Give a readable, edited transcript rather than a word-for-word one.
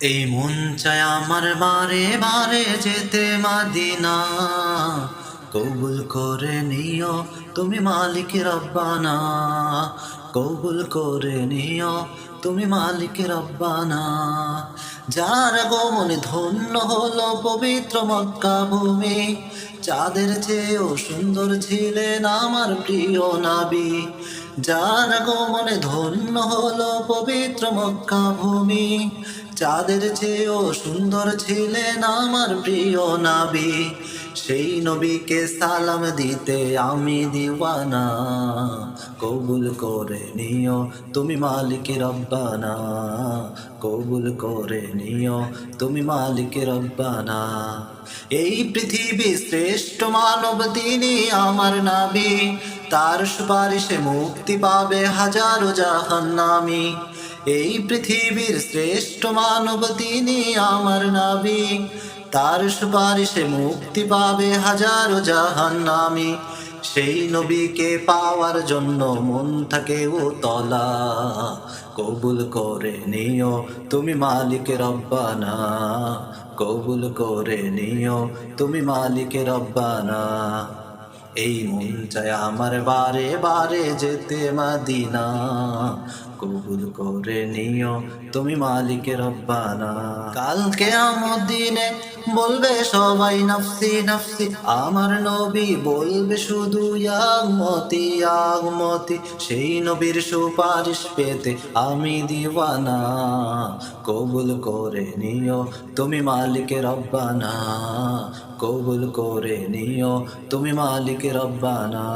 এই মন চায় আমার বারে বারে যেতে মাদিনা, কবুল করে নিও তুমি মালিক রব্বানা, কবুল করে নিও তুমি মালিক রব্বানা। যার আগমনে ধন্য হলো পবিত্র মক্কা ভূমি, চাঁদের চেয়েও সুন্দর ছিলেন আমার প্রিয় নবী। যার আগমনে ধন্য হলো পবিত্র মক্কা ভূমি, চাঁদের চেয়েও সুন্দর ছিলেন আমার প্রিয় নবী। সেই নবীকে সালাম দিতে আমি দিওয়ানা, কবুল করে নিও তুমি মালিক রব্বানা, কবুল করে নিও তুমি মালিক রব্বানা। এই পৃথিবী শ্রেষ্ঠ মানব তিনি আমার নবী, তার সুপারিশে মুক্তি পাবে হাজারো জাহান্নামী। এই পৃথিবীর শ্রেষ্ঠ মানব তিনি আমার নবী, তার সুপারিশে মুক্তি পাবে হাজারো জাহান্নামী। সেই নবীকে পাওয়ার জন্য মন থাকে ও তলা, কবুল করে নিও তুমি মালিক রব্বানা, কবুল করে নিও তুমি মালিক রব্বানা। এই মন চায় আমার বারে বারে যেতে মদিনা, কবুল করে নিও তুমি মালিক রব্বানা। কালকে আমার দিনে বলবে সবাই নফসি নফসি, আমার নবী বলবে শুধু ইয়া উম্মতি ইয়া উম্মতি। সেই নবীর সুপারিশ পেতে আমি দিওয়ানা, কবুল করে নিও তুমি মালিক রব্বানা, কবুল করে নিও তুমি মালিক রব্বানা।